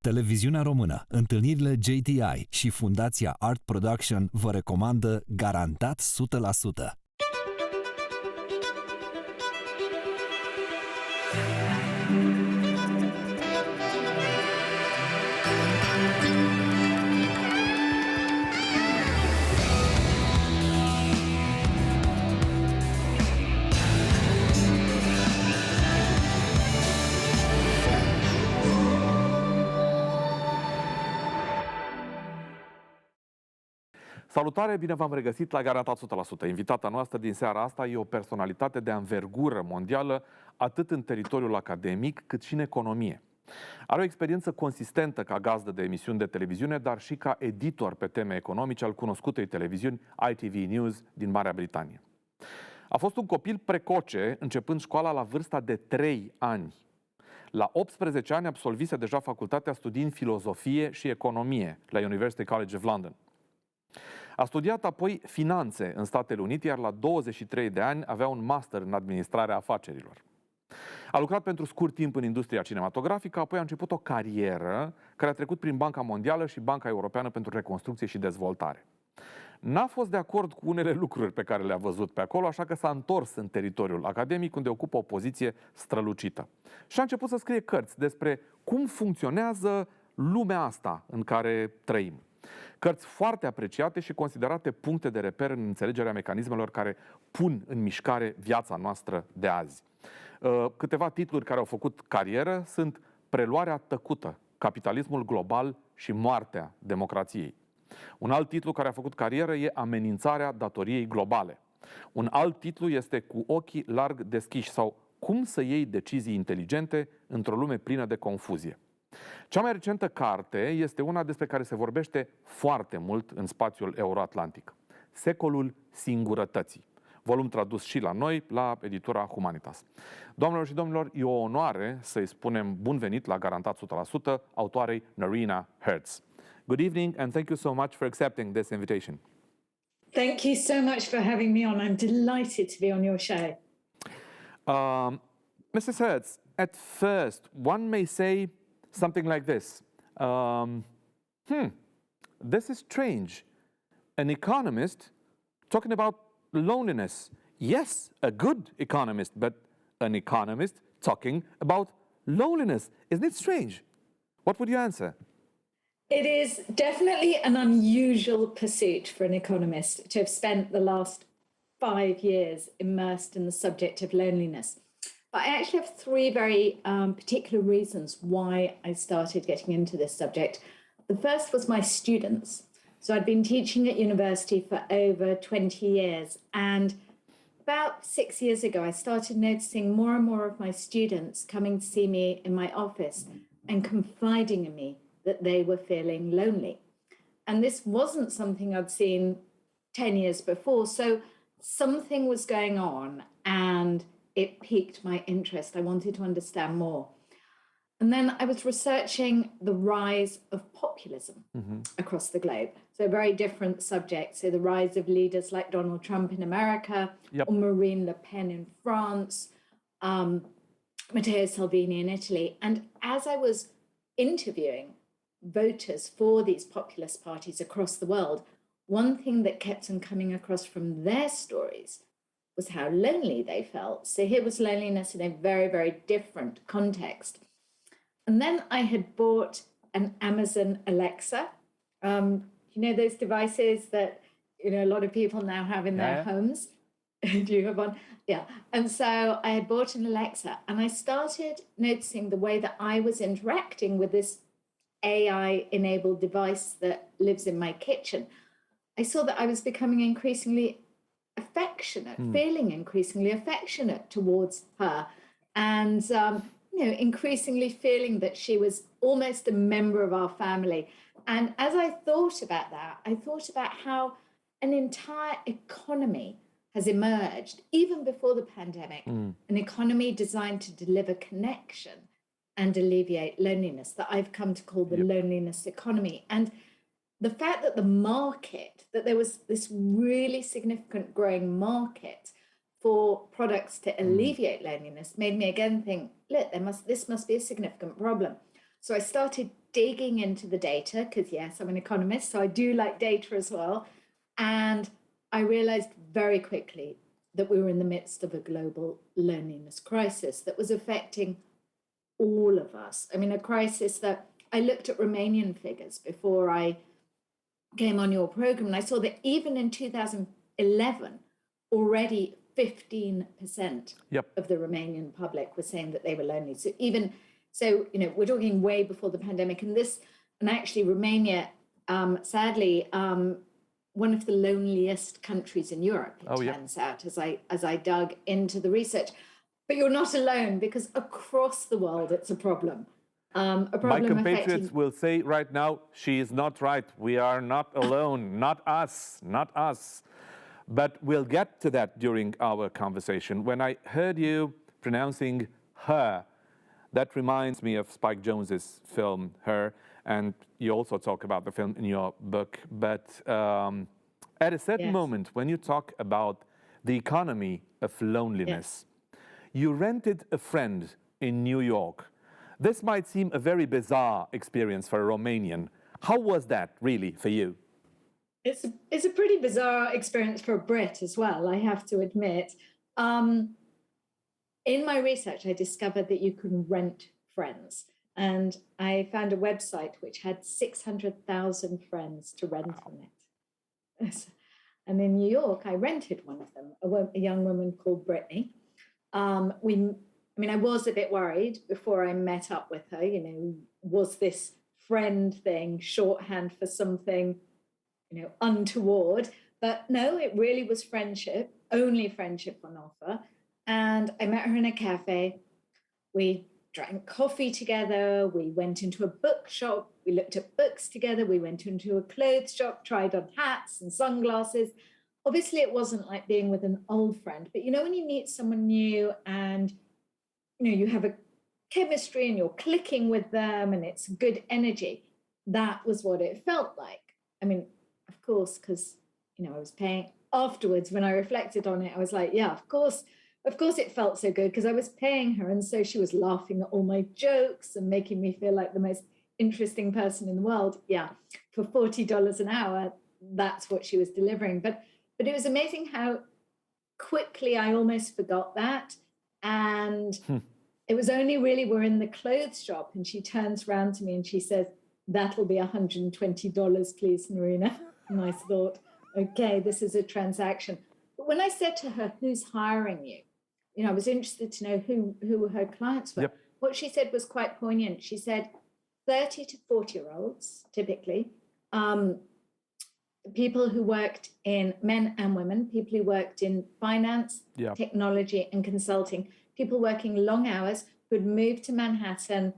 Televiziunea Română, întâlnirile JTI și Fundația Art Production vă recomandă Garantat 100%. Salutare, bine v-am regăsit la Garantat 100%. Invitata noastră din seara asta e o personalitate de anvergură mondială, atât în teritoriul academic, cât și în economie. Are o experiență consistentă ca gazdă de emisiuni de televiziune, dar și ca editor pe teme economice al cunoscutei televiziuni ITV News din Marea Britanie. A fost un copil precoce, începând școala la vârsta de 3 ani. La 18 ani absolvise deja facultatea studiind filozofie și economie la University College of London. A studiat apoi finanțe în Statele Unite, iar la 23 de ani avea un master în administrarea afacerilor. A lucrat pentru scurt timp în industria cinematografică, apoi a început o carieră care a trecut prin Banca Mondială și Banca Europeană pentru Reconstrucție și Dezvoltare. N-a fost de acord cu unele lucruri pe care le-a văzut pe acolo, așa că s-a întors în teritoriul academic, unde ocupă o poziție strălucită. Și a început să scrie cărți despre cum funcționează lumea asta în care trăim. Cărți foarte apreciate și considerate puncte de reper în înțelegerea mecanismelor care pun în mișcare viața noastră de azi. Câteva titluri care au făcut carieră sunt Preluarea tăcută, Capitalismul global și moartea democrației. Un alt titlu care a făcut carieră e Amenințarea datoriei globale. Un alt titlu este Cu ochii larg deschiși sau Cum să iei decizii inteligente într-o lume plină de confuzie. Cea mai recentă carte este una despre care se vorbește foarte mult în spațiul euroatlantic. Secolul singurătății. Volum tradus și la noi, la editura Humanitas. Doamnelor și domnilor, e o onoare să-i spunem bun venit la Garantat 100% autoarei Noreena Hertz. Good evening and thank you so much for accepting this invitation. Thank you so much for having me on. I'm delighted to be on your show. Mrs. Hertz, at first, one may say something like this. This is strange. An economist talking about loneliness. Yes, a good economist, but an economist talking about loneliness. Isn't it strange? What would you answer? It is definitely an unusual pursuit for an economist to have spent the last 5 years immersed in the subject of loneliness. But I actually have 3 very particular reasons why I started getting into this subject. The first was my students. So I'd been teaching at university for over 20 years. And about 6 years ago, I started noticing more and more of my students coming to see me in my office and confiding in me that they were feeling lonely. And this wasn't something I'd seen 10 years before. So something was going on and it piqued my interest. I wanted to understand more. And then I was researching the rise of populism across the globe. So very different subjects. So the rise of leaders like Donald Trump in America, or Marine Le Pen in France, Matteo Salvini in Italy. And as I was interviewing voters for these populist parties across the world, one thing that kept on coming across from their stories was how lonely they felt. So here was loneliness in a very, very different context. And then I had bought an Amazon Alexa. You know those devices that a lot of people now have in their homes? Do you have one? Yeah. And so I had bought an Alexa and I started noticing the way that I was interacting with this AI-enabled device that lives in my kitchen. I saw that I was becoming increasingly affectionate, feeling increasingly affectionate towards her, and increasingly feeling that she was almost a member of our family. And as I thought about that, I thought about how an entire economy has emerged, even before the pandemic, an economy designed to deliver connection and alleviate loneliness that I've come to call the loneliness economy. And the fact that that there was this really significant growing market for products to alleviate loneliness made me again think, look, this must be a significant problem. So I started digging into the data, because yes, I'm an economist, so I do like data as well. And I realized very quickly that we were in the midst of a global loneliness crisis that was affecting all of us. I mean, a crisis that I looked at Romanian figures before I came on your program, and I saw that even in 2011, already 15% of the Romanian public was saying that they were lonely. So, we're talking way before the pandemic, and actually Romania, sadly, one of the loneliest countries in Europe, it turns out, as I dug into the research. But you're not alone, because across the world it's a problem. My compatriots will say right now, she is not right. We are not alone, not us. But we'll get to that during our conversation. When I heard you pronouncing her, that reminds me of Spike Jonze's film, Her, and you also talk about the film in your book. But at a certain moment, when you talk about the economy of loneliness, you rented a friend in New York. This might seem a very bizarre experience for a Romanian. How was that really for you? It's a pretty bizarre experience for a Brit as well, I have to admit. In my research, I discovered that you can rent friends. And I found a website which had 600,000 friends to rent on it. And in New York, I rented one of them, a young woman called Brittany. I was a bit worried before I met up with her, was this friend thing shorthand for something, untoward? But no, it really was friendship, only friendship on offer. And I met her in a cafe. We drank coffee together. We went into a bookshop. We looked at books together. We went into a clothes shop, tried on hats and sunglasses. Obviously, it wasn't like being with an old friend. But when you meet someone new and you have a chemistry and you're clicking with them and it's good energy, that was what it felt like. I mean, of course, because I was paying afterwards. When I reflected on it, I was like, yeah, of course it felt so good, because I was paying her, and so she was laughing at all my jokes and making me feel like the most interesting person in the world. Yeah, for $40 an hour, that's what she was delivering. But it was amazing how quickly I almost forgot that. And it was only really we're in the clothes shop and she turns around to me and she says, "That'll be $120, please, Noreena." Nice thought. Okay, this is a transaction. But when I said to her, "Who's hiring you?" I was interested to know who her clients were. Yep. What she said was quite poignant. She said 30 to 40-year-olds, typically, people who worked in, men and women, people who worked in finance, technology and consulting, people working long hours who'd moved to Manhattan,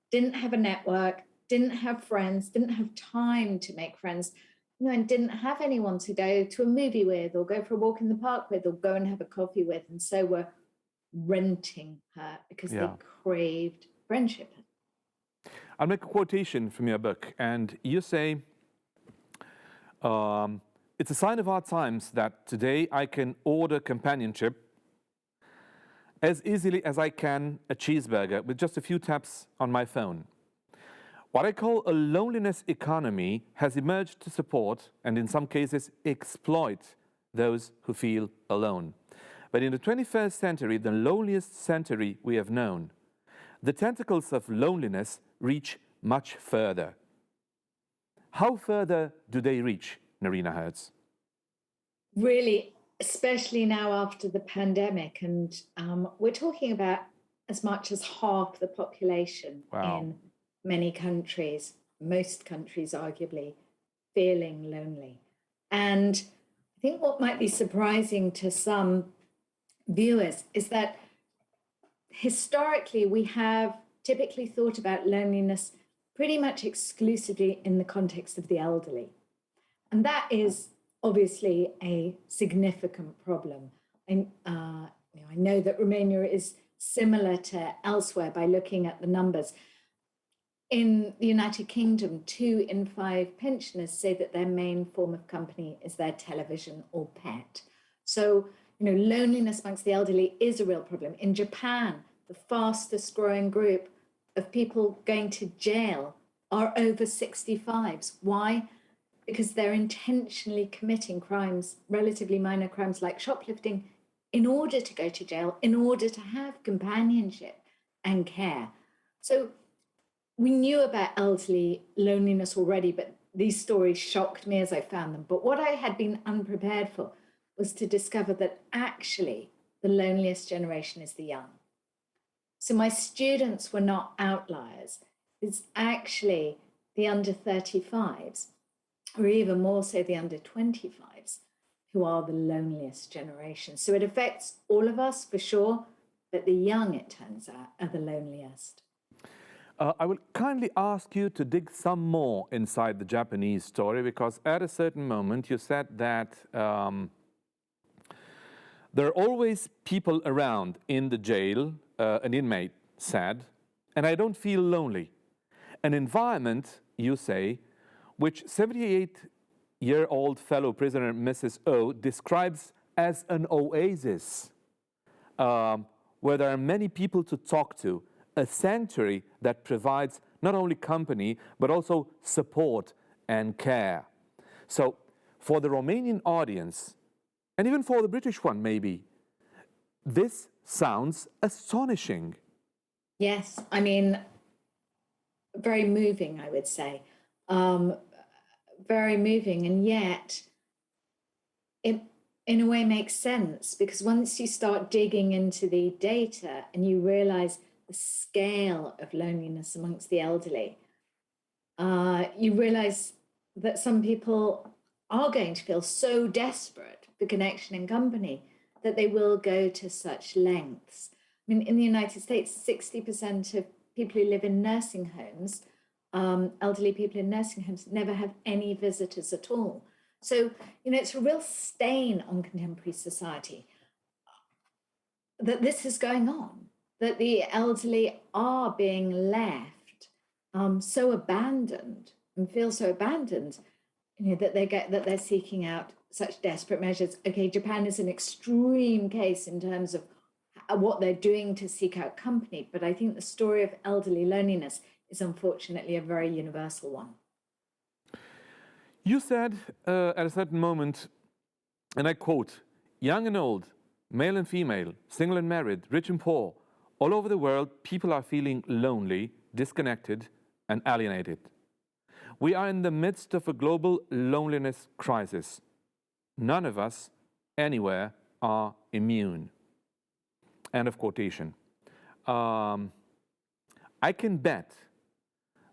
didn't have a network, didn't have friends, didn't have time to make friends, and didn't have anyone to go to a movie with or go for a walk in the park with or go and have a coffee with. And so were renting her because they craved friendship. I'll make a quotation from your book, and you say, it's a sign of our times that today I can order companionship as easily as I can a cheeseburger with just a few taps on my phone. What I call a loneliness economy has emerged to support and in some cases exploit those who feel alone. But in the 21st century, the loneliest century we have known, the tentacles of loneliness reach much further. How further do they reach, Noreena Hertz? Really, especially now after the pandemic. And we're talking about as much as half the population in many countries, most countries arguably, feeling lonely. And I think what might be surprising to some viewers is that historically we have typically thought about loneliness pretty much exclusively in the context of the elderly. And that is obviously a significant problem. I know that Romania is similar to elsewhere by looking at the numbers. In the United Kingdom, 2 in 5 pensioners say that their main form of company is their television or pet. So, loneliness amongst the elderly is a real problem. In Japan, the fastest growing group of people going to jail are over 65s. Why? Because they're intentionally committing crimes, relatively minor crimes like shoplifting, in order to go to jail, in order to have companionship and care. So we knew about elderly loneliness already, but these stories shocked me as I found them. But what I had been unprepared for was to discover that actually the loneliest generation is the young. So my students were not outliers. It's actually the under 35s, or even more so the under 25s, who are the loneliest generation. So it affects all of us for sure, but the young, it turns out, are the loneliest. I will kindly ask you to dig some more inside the Japanese story, because at a certain moment you said that there are always people around in the jail, an inmate said, and I don't feel lonely. An environment, you say, which 78-year-old fellow prisoner Mrs. O describes as an oasis, where there are many people to talk to, a sanctuary that provides not only company, but also support and care. So for the Romanian audience, and even for the British one maybe, this sounds astonishing. Yes, I mean, very moving, I would say. Very moving, and yet it in a way makes sense, because once you start digging into the data and you realize the scale of loneliness amongst the elderly, you realize that some people are going to feel so desperate for connection and company that they will go to such lengths. I mean, in the United States, 60% of people who live in nursing homes, elderly people in nursing homes, never have any visitors at all. So, it's a real stain on contemporary society that this is going on, that the elderly are being left so abandoned and feel so abandoned, that they're seeking out such desperate measures. Okay, Japan is an extreme case in terms of what they're doing to seek out company, but I think the story of elderly loneliness is unfortunately a very universal one. You said at a certain moment, and I quote, "Young and old, male and female, single and married, rich and poor, all over the world, people are feeling lonely, disconnected, and alienated. We are in the midst of a global loneliness crisis. None of us, anywhere, are immune." End of quotation. I can bet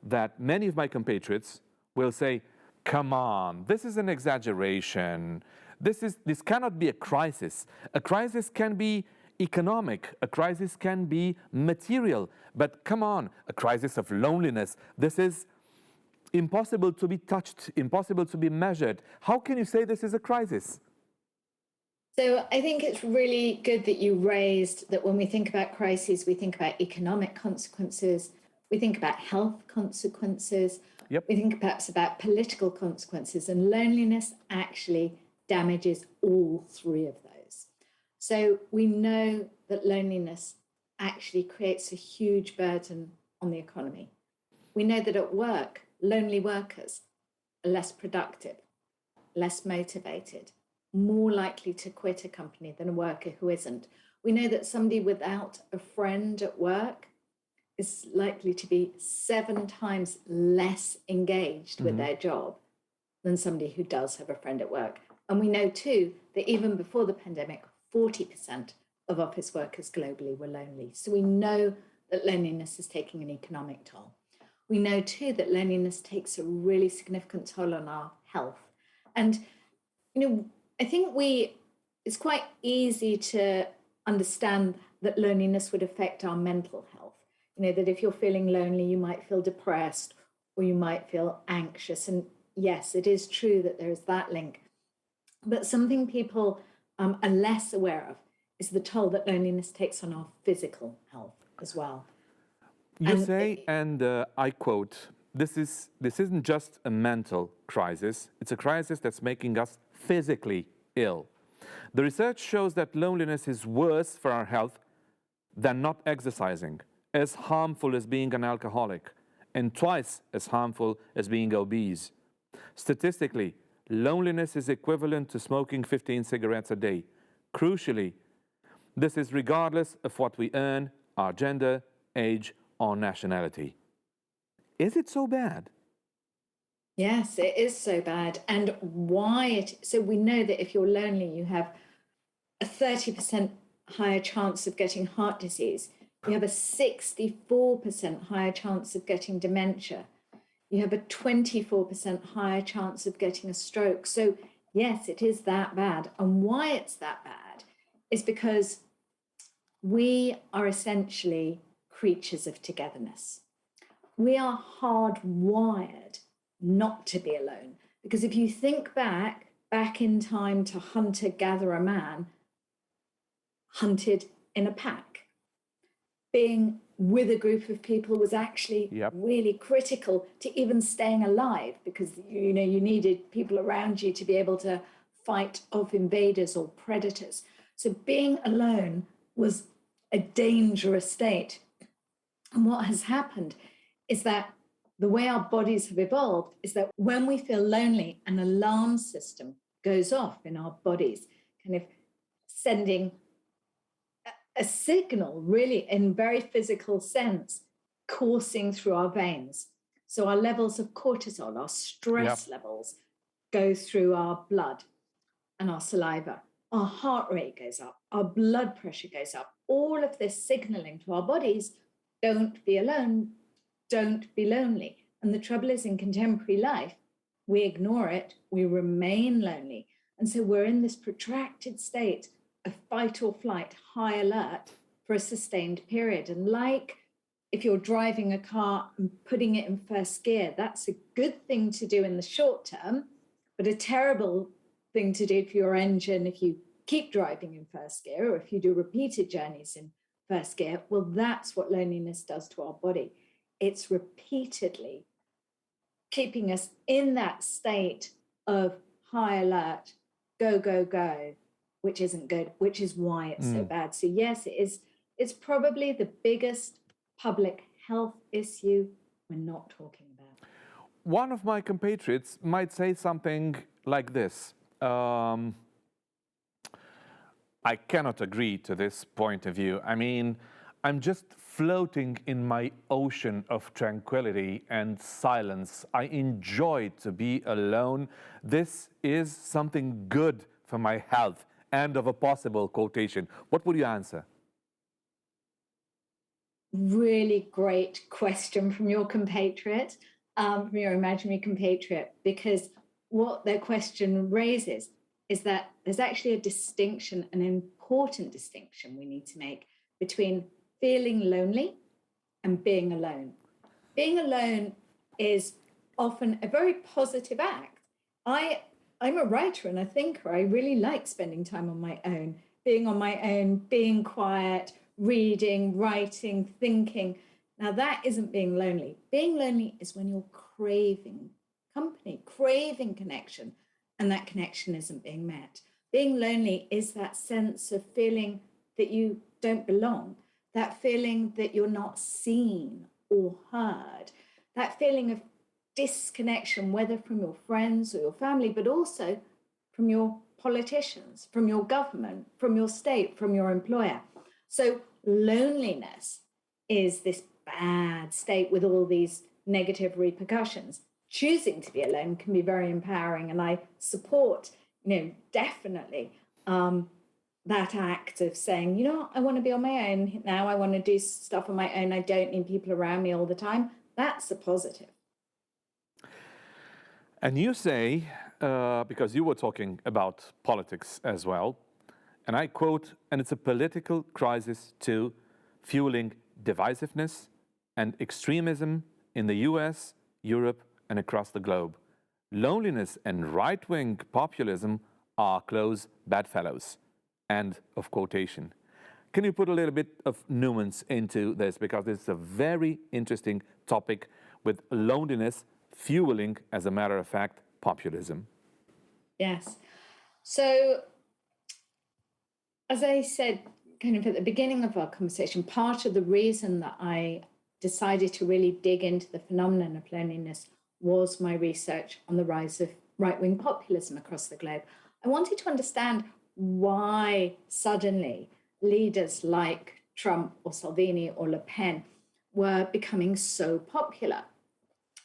that many of my compatriots will say, "Come on, this is an exaggeration. This cannot be a crisis. A crisis can be economic, a crisis can be material, but come on, a crisis of loneliness, this is impossible to be touched, impossible to be measured. How can you say this is a crisis?" So I think it's really good that you raised that when we think about crises, we think about economic consequences, we think about health consequences, we think perhaps about political consequences, and loneliness actually damages all three of those. So we know that loneliness actually creates a huge burden on the economy. We know that at work, lonely workers are less productive, less motivated, more likely to quit a company than a worker who isn't. We know that somebody without a friend at work is likely to be 7 times less engaged with their job than somebody who does have a friend at work. And we know too that even before the pandemic, 40% of office workers globally were lonely. So we know that loneliness is taking an economic toll. We know too that loneliness takes a really significant toll on our health. And, I think it's quite easy to understand that loneliness would affect our mental health. That if you're feeling lonely, you might feel depressed or you might feel anxious. And yes, it is true that there is that link. But something people are less aware of is the toll that loneliness takes on our physical health as well. You say, and I quote, this isn't just a mental crisis, it's a crisis that's making us physically ill. The research shows that loneliness is worse for our health than not exercising, as harmful as being an alcoholic, and twice as harmful as being obese. Statistically, loneliness is equivalent to smoking 15 cigarettes a day. Crucially, this is regardless of what we earn, our gender, age, or nationality. Is it so bad? Yes, it is so bad. And why so we know that if you're lonely, you have a 30% higher chance of getting heart disease. You have a 64% higher chance of getting dementia. You have a 24% higher chance of getting a stroke. So yes, it is that bad. And why it's that bad is because we are essentially creatures of togetherness. We are hardwired not to be alone. Because if you think back in time to hunter-gatherer man, hunted in a pack. Being with a group of people was actually really critical to even staying alive, because you needed people around you to be able to fight off invaders or predators. So being alone was a dangerous state. And what has happened is that the way our bodies have evolved is that when we feel lonely, an alarm system goes off in our bodies, kind of sending a signal, really, in very physical sense, coursing through our veins. So our levels of cortisol, our stress levels, go through our blood and our saliva. Our heart rate goes up, our blood pressure goes up. All of this signaling to our bodies, don't be alone, don't be lonely. And the trouble is, in contemporary life, we ignore it, we remain lonely. And so we're in this protracted state of fight or flight, high alert for a sustained period. And like if you're driving a car and putting it in first gear, that's a good thing to do in the short term, but a terrible thing to do for your engine if you keep driving in first gear, or if you do repeated journeys in first gear. Well, that's what loneliness does to our body. It's repeatedly keeping us in that state of high alert, go, go, go, which isn't good, which is why it's so bad. So yes, it's probably the biggest public health issue we're not talking about. One of my compatriots might say something like this. I cannot agree to this point of view. I mean, I'm just floating in my ocean of tranquility and silence. I enjoy to be alone. This is something good for my health. End of a possible quotation. What would you answer? Really great question from your compatriot, from your imaginary compatriot, because what their question raises is that there's actually a distinction, an important distinction we need to make between feeling lonely and being alone. Being alone is often a very positive act. I'm a writer and a thinker. I really like spending time on my own, being quiet, reading, writing, thinking. Now, that isn't being lonely. Being lonely is when you're craving company, craving connection, and that connection isn't being met. Being lonely is that sense of feeling that you don't belong, that feeling that you're not seen or heard, that feeling of disconnection, whether from your friends or your family, but also from your politicians, from your government, from your state, from your employer. So loneliness is this bad state with all these negative repercussions. Choosing to be alone can be very empowering, and I support, definitely that act of saying, I want to be on my own now. I want to do stuff on my own. I don't need people around me all the time. That's a positive. And you say, because you were talking about politics as well, and I quote, and it's a political crisis too, fueling divisiveness and extremism in the US, Europe, and across the globe. Loneliness and right-wing populism are close bedfellows. End of quotation. Can you put a little bit of nuance into this? Because this is a very interesting topic with loneliness fueling, as a matter of fact, populism. Yes. So, as I said kind of at the beginning of our conversation, part of the reason that I decided to really dig into the phenomenon of loneliness was my research on the rise of right-wing populism across the globe. I wanted to understand why suddenly leaders like Trump or Salvini or Le Pen were becoming so popular.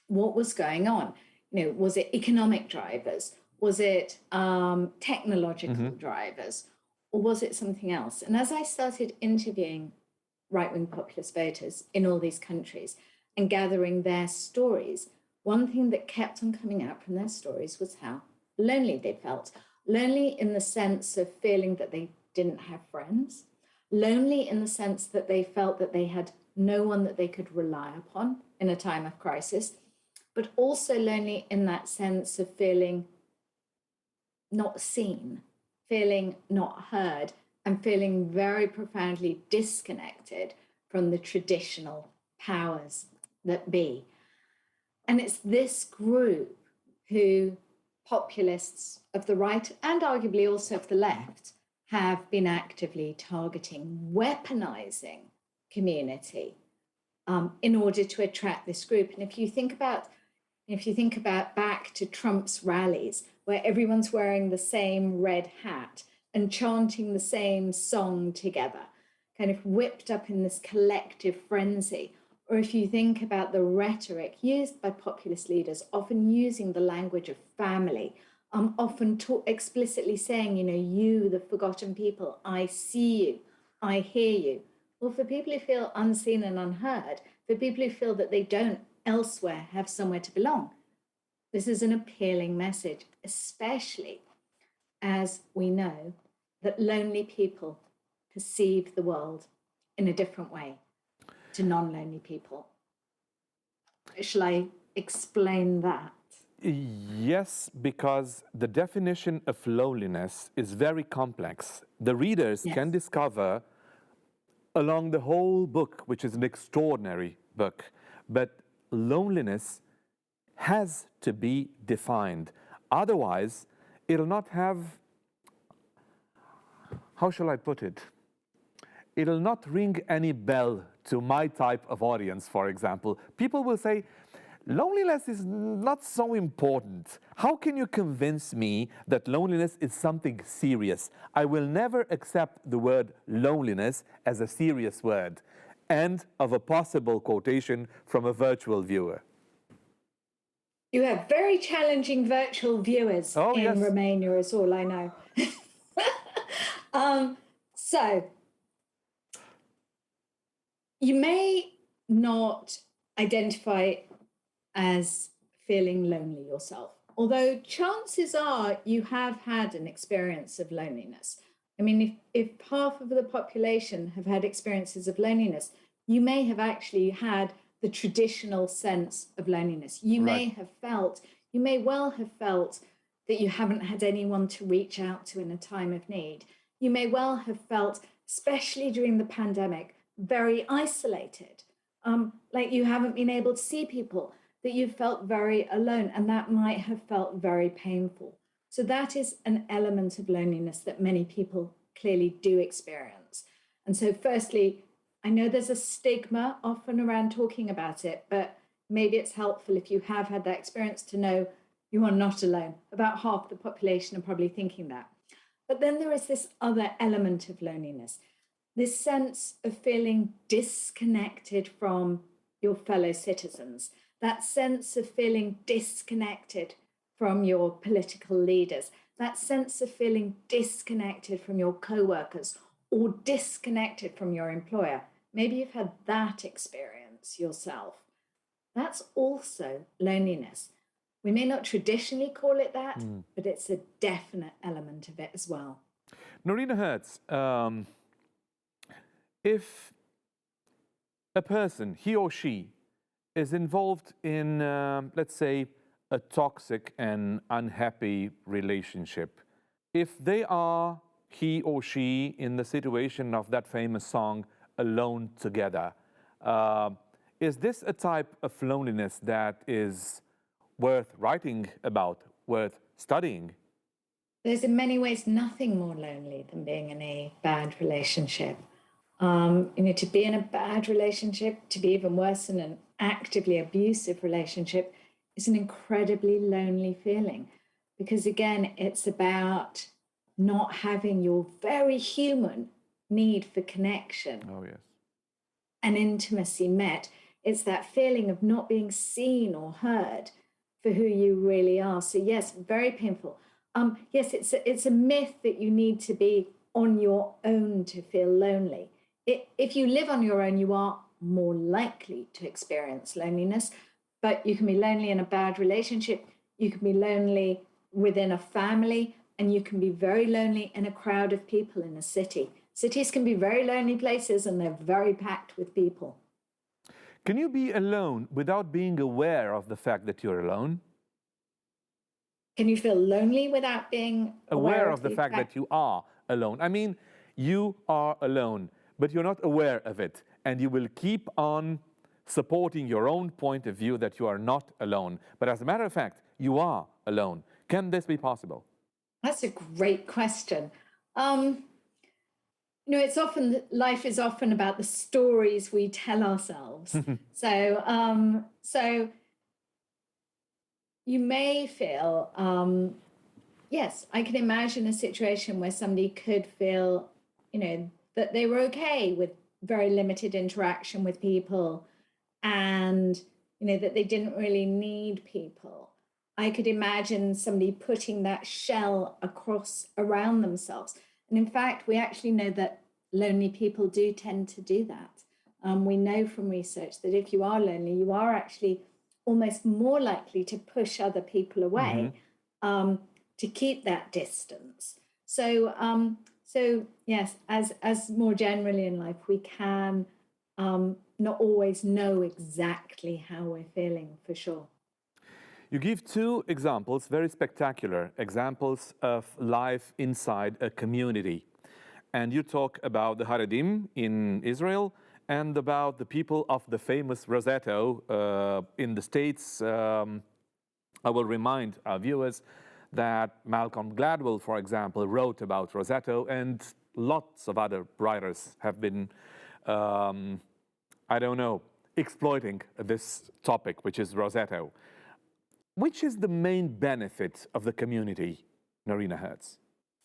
What was going on? Was it economic drivers? Was it technological drivers? Or was it something else? And as I started interviewing right-wing populist voters in all these countries and gathering their stories, one thing that kept on coming out from their stories was how lonely they felt. Lonely in the sense of feeling that they didn't have friends. Lonely in the sense that they felt that they had no one that they could rely upon in a time of crisis, but also lonely in that sense of feeling not seen, feeling not heard, and feeling very profoundly disconnected from the traditional powers that be. And it's this group who populists of the right and arguably also of the left have been actively targeting, weaponizing community in order to attract this group. And if you think about back to Trump's rallies, where everyone's wearing the same red hat and chanting the same song together, kind of whipped up in this collective frenzy. Or if you think about the rhetoric used by populist leaders, often using the language of family, often explicitly saying, you, the forgotten people, I see you, I hear you. Well, for people who feel unseen and unheard, for people who feel that they don't elsewhere have somewhere to belong, this is an appealing message, especially as we know that lonely people perceive the world in a different way to non-lonely people. Shall I explain that? Yes, because the definition of loneliness is very complex. The readers can discover along the whole book, which is an extraordinary book, but loneliness has to be defined. Otherwise, it'll not have, how shall I put it? It'll not ring any bell to my type of audience, for example. People will say, loneliness is not so important. How can you convince me that loneliness is something serious? I will never accept the word loneliness as a serious word. End of a possible quotation from a virtual viewer. You have very challenging virtual viewers in Romania, is all I know. So, you may not identify as feeling lonely yourself, although chances are you have had an experience of loneliness. I mean, if half of the population have had experiences of loneliness, you may have actually had the traditional sense of loneliness. You may well have felt that you haven't had anyone to reach out to in a time of need. You may well have felt, especially during the pandemic, very isolated, like you haven't been able to see people, that you felt very alone, and that might have felt very painful. So that is an element of loneliness that many people clearly do experience. And so firstly, I know there's a stigma often around talking about it, but maybe it's helpful if you have had that experience to know you are not alone. About half the population are probably thinking that. But then there is this other element of loneliness, this sense of feeling disconnected from your fellow citizens, that sense of feeling disconnected from your political leaders, that sense of feeling disconnected from your co-workers or disconnected from your employer. Maybe you've had that experience yourself. That's also loneliness. We may not traditionally call it that, but it's a definite element of it as well. Noreena Hertz, if a person, he or she, is involved in, let's say, a toxic and unhappy relationship, if they are, he or she, in the situation of that famous song, Alone Together, is this a type of loneliness that is worth writing about, worth studying? There's in many ways nothing more lonely than being in a bad relationship. To be in a bad relationship, to be even worse in an actively abusive relationship, is an incredibly lonely feeling. Because again, it's about not having your very human need for connection and intimacy met. It's that feeling of not being seen or heard for who you really are. So yes, very painful. Yes, it's a myth that you need to be on your own to feel lonely. If you live on your own, you are more likely to experience loneliness, but you can be lonely in a bad relationship, you can be lonely within a family, and you can be very lonely in a crowd of people in a city. Cities can be very lonely places, and they're very packed with people. Can you be alone without being aware of the fact that you're alone? Can you feel lonely without being aware of the fact that you are alone? I mean, you are alone, but you're not aware of it, and you will keep on supporting your own point of view that you are not alone. But as a matter of fact, you are alone. Can this be possible? That's a great question. Life is often about the stories we tell ourselves. So you may feel, yes, I can imagine a situation where somebody could feel, that they were okay with very limited interaction with people, and, that they didn't really need people. I could imagine somebody putting that shell around themselves. And in fact, we actually know that lonely people do tend to do that. We know from research that if you are lonely, you are actually almost more likely to push other people away, to keep that distance. So yes, as more generally in life, we can not always know exactly how we're feeling for sure. You give two examples, very spectacular examples of life inside a community. And you talk about the Haredim in Israel and about the people of the famous Rosetto in the States. I will remind our viewers that Malcolm Gladwell, for example, wrote about Rosetto, and lots of other writers have been, exploiting this topic, which is Rosetto. Which is the main benefit of the community, Noreena Hertz?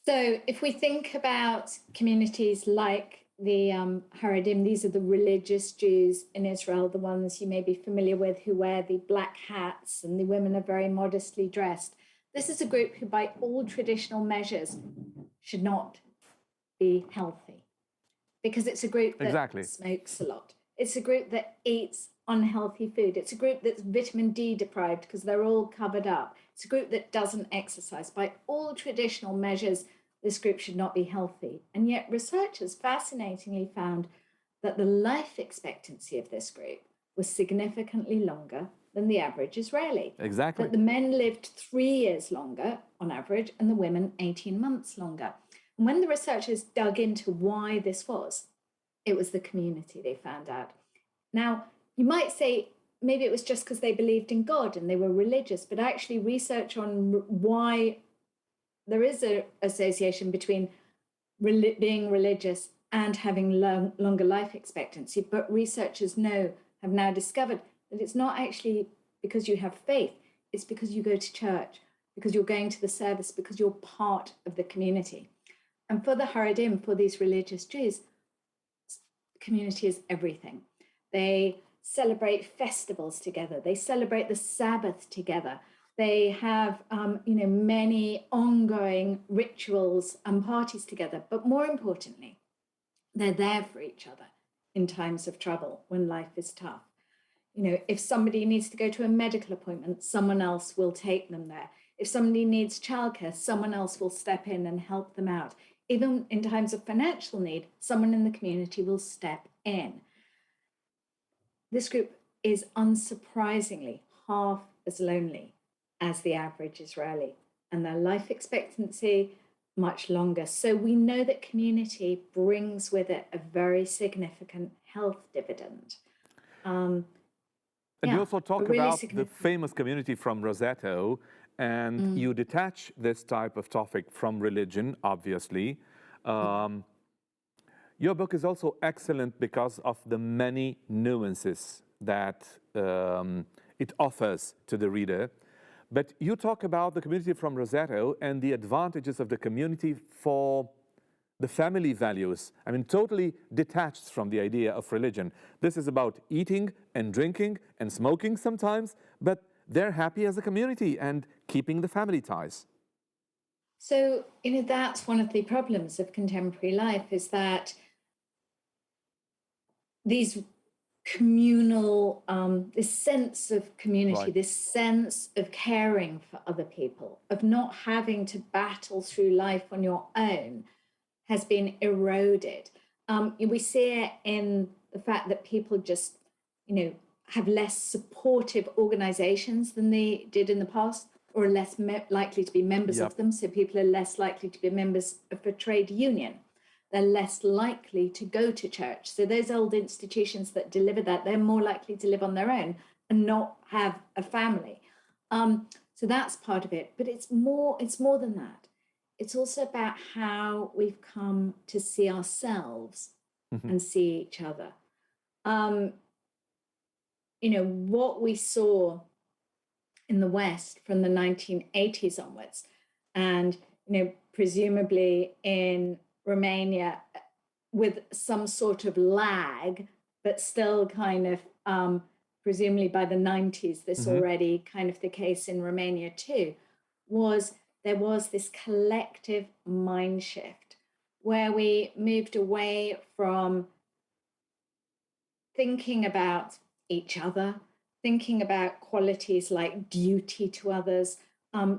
So if we think about communities like the Haredim, these are the religious Jews in Israel, the ones you may be familiar with, who wear the black hats, and the women are very modestly dressed. This is a group who, by all traditional measures, should not be healthy, because it's a group that smokes a lot. It's a group that eats unhealthy food. It's a group that's vitamin D deprived because they're all covered up. It's a group that doesn't exercise. By all traditional measures, this group should not be healthy. And yet researchers fascinatingly found that the life expectancy of this group was significantly longer than the average Israeli. Exactly. That the men lived 3 years longer on average, and the women 18 months longer. And when the researchers dug into why this was, it was the community they found out. Now, you might say maybe it was just because they believed in God and they were religious, but actually research on why there is an association between being religious and having longer life expectancy. But researchers have now discovered that it's not actually because you have faith, it's because you go to church, because you're going to the service, because you're part of the community. And for the Haredim, for these religious Jews, community is everything. They celebrate festivals together. They celebrate the Sabbath together. They have, many ongoing rituals and parties together. But more importantly, they're there for each other in times of trouble, when life is tough. If somebody needs to go to a medical appointment, someone else will take them there. If somebody needs childcare, someone else will step in and help them out. Even in times of financial need, someone in the community will step in. This group is unsurprisingly half as lonely as the average Israeli, and their life expectancy much longer. So we know that community brings with it a very significant health dividend. And you also talk about the famous community from Rosetto, and you detach this type of topic from religion, obviously. Your book is also excellent because of the many nuances that it offers to the reader. But you talk about the community from Roseto and the advantages of the community for the family values. I mean, totally detached from the idea of religion. This is about eating and drinking and smoking sometimes, but they're happy as a community and keeping the family ties. So, that's one of the problems of contemporary life, is that these communal, this sense of community, Right. this sense of caring for other people, of not having to battle through life on your own, has been eroded. We see it in the fact that people just, have less supportive organizations than they did in the past, or are less likely to be members Yep. of them. So people are less likely to be members of a trade union. They're less likely to go to church. So those old institutions that deliver that, they're more likely to live on their own and not have a family. So that's part of it. But it's more than that. It's also about how we've come to see ourselves and see each other. What we saw in the West from the 1980s onwards, and presumably in Romania with some sort of lag, but still kind of presumably by the 90s, this already kind of the case in Romania too, there was this collective mind shift where we moved away from thinking about each other, thinking about qualities like duty to others,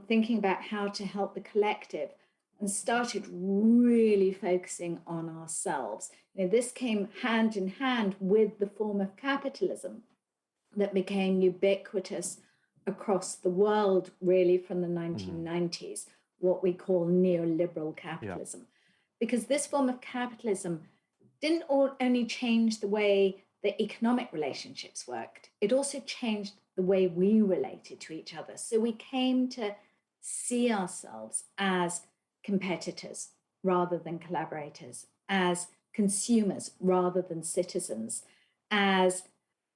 thinking about how to help the collective, and started really focusing on ourselves. This came hand in hand with the form of capitalism that became ubiquitous across the world, really from the 1990s, what we call neoliberal capitalism. Yeah. Because this form of capitalism didn't only change the way the economic relationships worked, it also changed the way we related to each other. So we came to see ourselves as competitors rather than collaborators, as consumers rather than citizens, as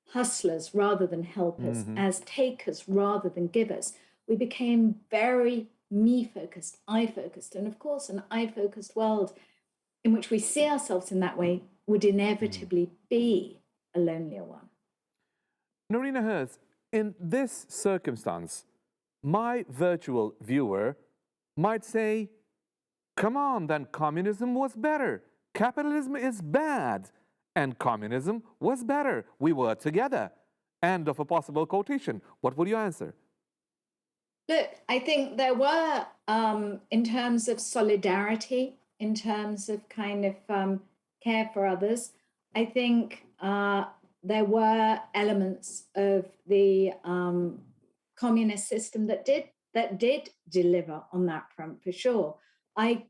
hustlers rather than helpers, as takers rather than givers. We became very me-focused, I-focused, and of course an I-focused world in which we see ourselves in that way would inevitably be a lonelier one. Noreena Hertz, in this circumstance, my virtual viewer might say, come on, then communism was better. Capitalism is bad. And communism was better. We were together. End of a possible quotation. What would you answer? Look, I think there were, in terms of solidarity, in terms of kind of care for others, I think there were elements of the communist system that did deliver on that front, for sure. I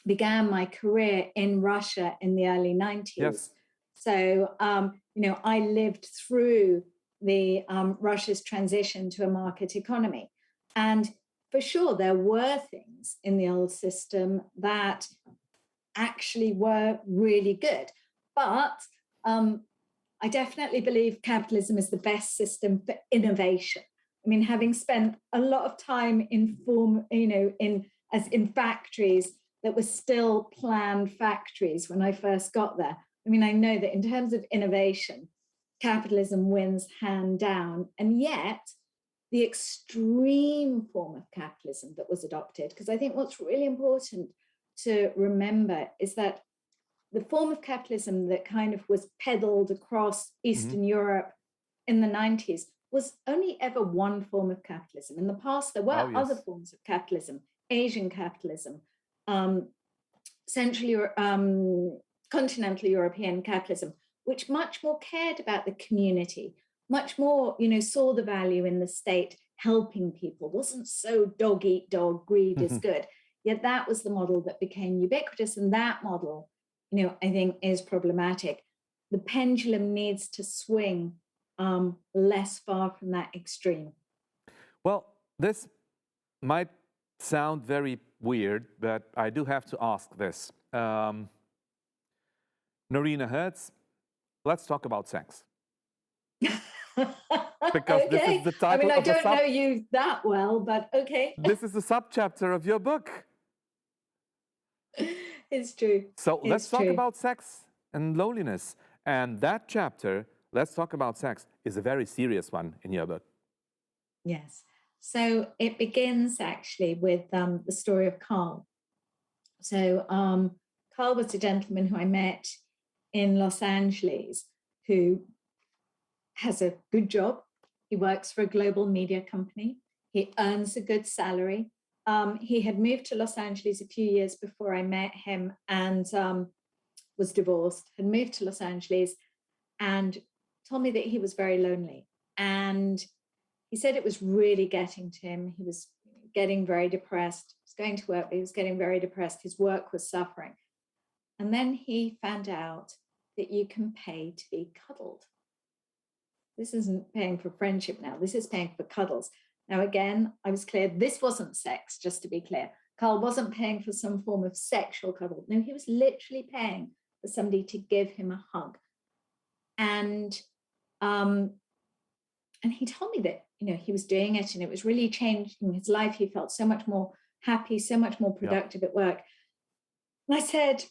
began my career in Russia in the early 90s. Yes. So, I lived through the Russia's transition to a market economy. And for sure, there were things in the old system that actually were really good. But I definitely believe capitalism is the best system for innovation. I mean, having spent a lot of time in factories that were still planned factories when I first got there. I mean, I know that in terms of innovation, capitalism wins hand down. And yet, the extreme form of capitalism that was adopted, because I think what's really important to remember is that the form of capitalism that kind of was peddled across Eastern Europe in the 90s was only ever one form of capitalism. In the past, there were other forms of capitalism, Asian capitalism, continental European capitalism, which much more cared about the community, much more, saw the value in the state helping people, wasn't so dog eat dog, greed is good. Yet that was the model that became ubiquitous, and that model, I think is problematic. The pendulum needs to swing less far from that extreme. Well, this might sound very weird, but I do have to ask this. Noreena Hertz, let's talk about sex. Because this is the title I of the don't know you that well, but okay. This is the subchapter of your book. It's true. So let's talk about sex and loneliness. And that chapter, let's talk about sex, is a very serious one in your book. Yes. So it begins actually with the story of Carl. So Carl was a gentleman who I met in Los Angeles who has a good job. He works for a global media company. He earns a good salary. He had moved to Los Angeles a few years before I met him and was divorced, had moved to Los Angeles and told me that he was very lonely. And he said it was really getting to him. He was getting very depressed. He was going to work, but he was getting very depressed. His work was suffering. And then he found out that you can pay to be cuddled. This isn't paying for friendship now. This is paying for cuddles. Now, again, I was clear, this wasn't sex, just to be clear. Carl wasn't paying for some form of sexual cuddle. No, he was literally paying for somebody to give him a hug. And he told me that, he was doing it and it was really changing his life. He felt so much more happy, so much more productive at work. And I said,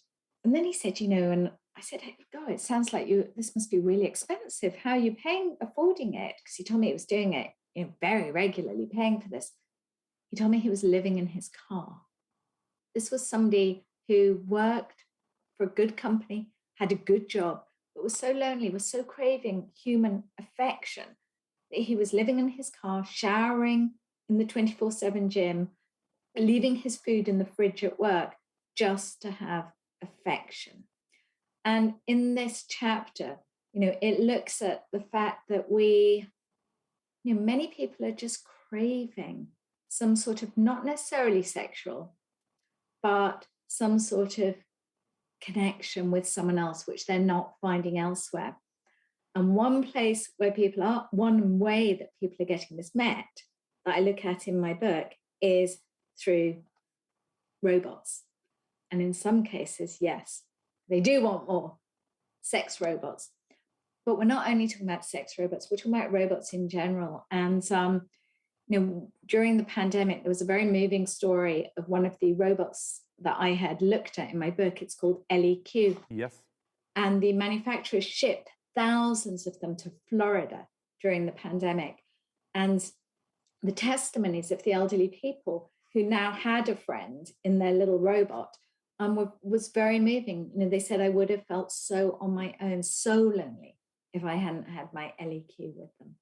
and then he said, and I said, hey, God, it sounds like this must be really expensive. How are you affording it? Because he told me he was doing it, very regularly, paying for this. He told me he was living in his car. This was somebody who worked for a good company, had a good job, but was so lonely, was so craving human affection that he was living in his car, showering in the 24/7 gym, leaving his food in the fridge at work just to have affection. And in this chapter, it looks at the fact that many people are just craving some sort of, not necessarily sexual, but some sort of connection with someone else, which they're not finding elsewhere. And one way that people are getting this met, that I look at in my book, is through robots. And in some cases, yes, they do want more sex robots. But we're not only talking about sex robots, we're talking about robots in general. And, during the pandemic, there was a very moving story of one of the robots that I had looked at in my book. It's called LEQ. Yes. And the manufacturers shipped thousands of them to Florida during the pandemic. And the testimonies of the elderly people who now had a friend in their little robot was very moving. They said, I would have felt so on my own, so lonely if I hadn't had my LEQ with them.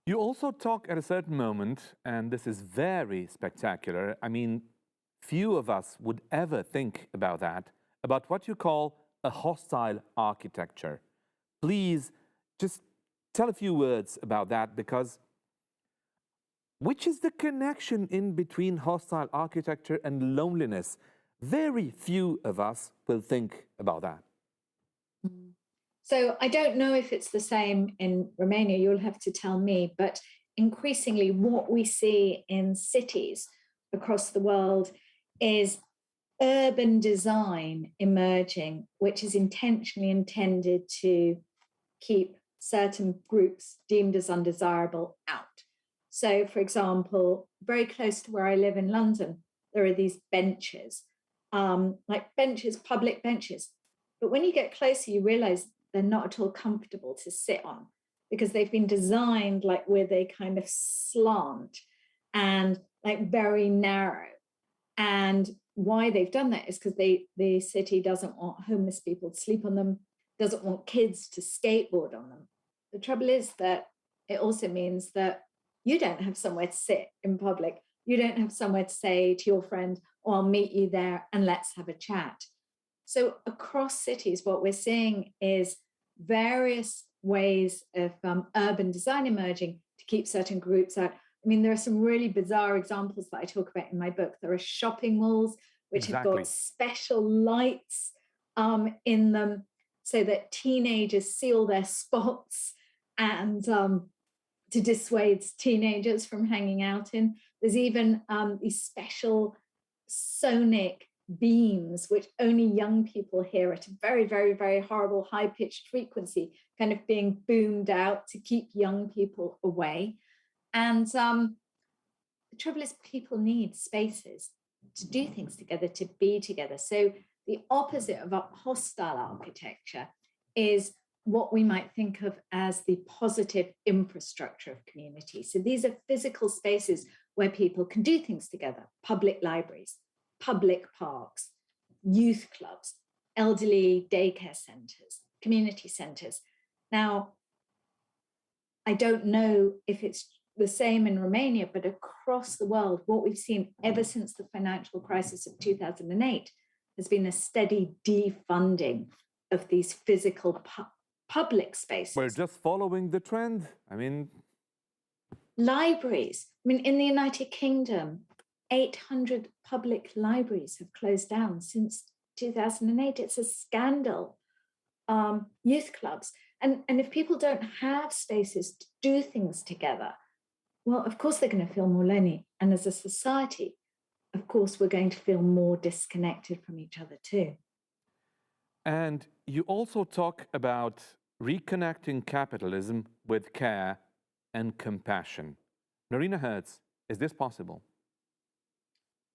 You also talk at a certain moment, and this is very spectacular. I mean, few of us would ever think about that, about what you call a hostile architecture. Please just tell a few words about that, because which is the connection in between hostile architecture and loneliness? Very few of us will think about that. So I don't know if it's the same in Romania, you'll have to tell me, but increasingly what we see in cities across the world is urban design emerging, which is intentionally intended to keep certain groups deemed as undesirable out. So, for example, very close to where I live in London, there are these benches, like benches, public benches. But when you get closer, you realize they're not at all comfortable to sit on because they've been designed like where they kind of slant and like very narrow. And why they've done that is because the city doesn't want homeless people to sleep on them, doesn't want kids to skateboard on them. The trouble is that it also means that you don't have somewhere to sit in public. You don't have somewhere to say to your friend, oh, I'll meet you there and let's have a chat. So across cities, what we're seeing is various ways of urban design emerging to keep certain groups out. I mean, there are some really bizarre examples that I talk about in my book. There are shopping malls which have got special lights in them so that teenagers see all their spots and to dissuade teenagers from hanging out in. There's even these special sonic beams, which only young people hear at a very, very, very horrible high-pitched frequency, kind of being boomed out to keep young people away. And the trouble is, people need spaces to do things together, to be together. So the opposite of a hostile architecture is what we might think of as the positive infrastructure of community. So these are physical spaces where people can do things together: public libraries, public parks, youth clubs, elderly daycare centres, community centres. Now, I don't know if it's the same in Romania, but across the world, what we've seen ever since the financial crisis of 2008 has been a steady defunding of these physical public spaces. We're just following the trend. I mean, libraries. I mean, in the United Kingdom, 800 public libraries have closed down since 2008. It's a scandal. Youth clubs. And if people don't have spaces to do things together, well, of course, they're going to feel more lonely. And as a society, of course, we're going to feel more disconnected from each other too. And you also talk about reconnecting capitalism with care and compassion. Noreena Hertz, is this possible?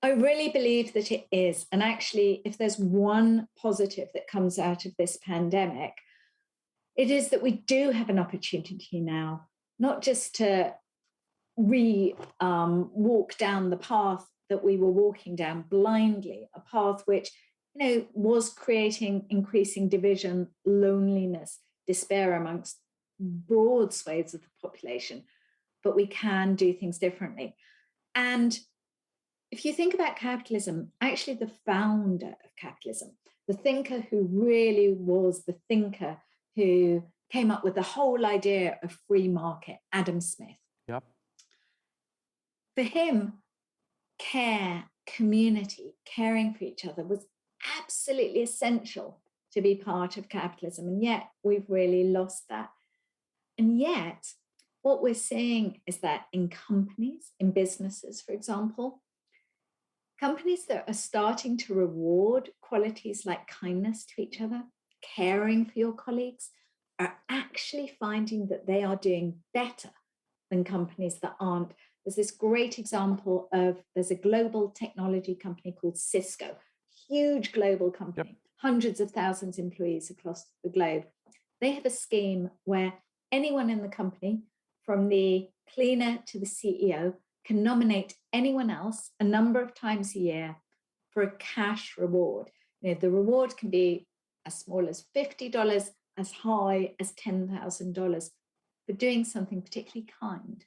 I really believe that it is. And actually, if there's one positive that comes out of this pandemic, it is that we do have an opportunity now, not just to walk down the path that we were walking down blindly, a path which, was creating increasing division, loneliness, despair amongst broad swathes of the population, but we can do things differently. And if you think about capitalism, actually the founder of capitalism, the thinker who really was the thinker who came up with the whole idea of free market, Adam Smith. Yep. For him, care, community, caring for each other was absolutely essential to be part of capitalism. And yet we've really lost that. And yet what we're seeing is that in companies, in businesses, for example, companies that are starting to reward qualities like kindness to each other, caring for your colleagues, are actually finding that they are doing better than companies that aren't. There's this great example of, there's a global technology company called Cisco, huge global company, hundreds of thousands of employees across the globe. They have a scheme where anyone in the company, from the cleaner to the CEO, can nominate anyone else a number of times a year for a cash reward. The reward can be as small as $50, as high as $10,000 for doing something particularly kind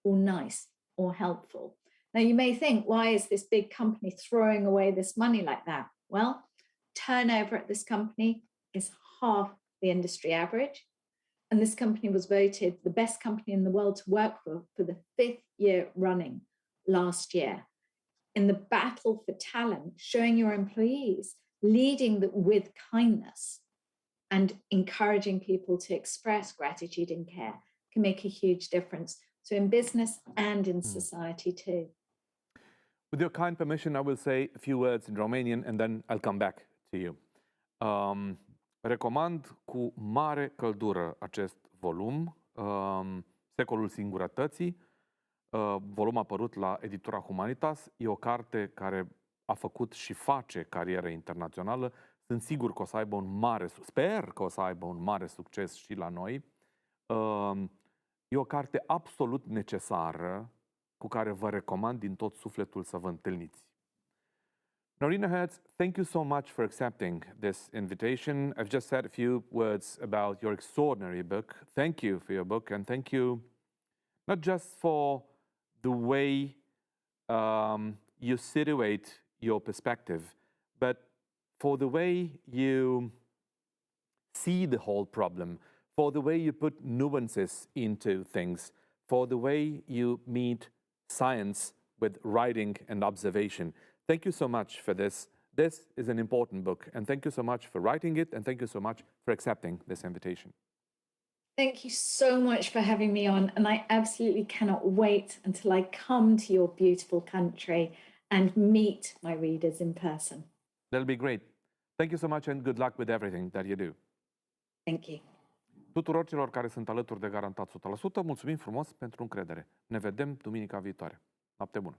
or nice or helpful. Now, you may think, why is this big company throwing away this money like that? Well, turnover at this company is half the industry average. And this company was voted the best company in the world to work for the 5th year running last year. In the battle for talent, showing your employees, leading with kindness and encouraging people to express gratitude and care can make a huge difference. So in business and in society too. With your kind permission, I will say a few words in Romanian and then I'll come back to you. Recomand cu mare căldură acest volum, Secolul Singurătății, volum apărut la Editura Humanitas. E o carte care a făcut și face carieră internațională. Sunt sigur că o să aibă sper că o să aibă un mare succes și la noi. E o carte absolut necesară cu care vă recomand din tot sufletul să vă întâlniți. Noreena Hertz, thank you so much for accepting this invitation. I've just said a few words about your extraordinary book. Thank you for your book, and thank you not just for the way you situate your perspective, but for the way you see the whole problem, for the way you put nuances into things, for the way you meet science with writing and observation. Thank you so much for this. This is an important book, and thank you so much for writing it, and thank you so much for accepting this invitation. Thank you so much for having me on, and I absolutely cannot wait until I come to your beautiful country and meet my readers in person. That'll be great. Thank you so much and good luck with everything that you do. Thank you. Tuturor celor care sunt alături de Garantat 100%, mulțumim frumos pentru încredere. Ne vedem duminica viitoare. Noapte bună!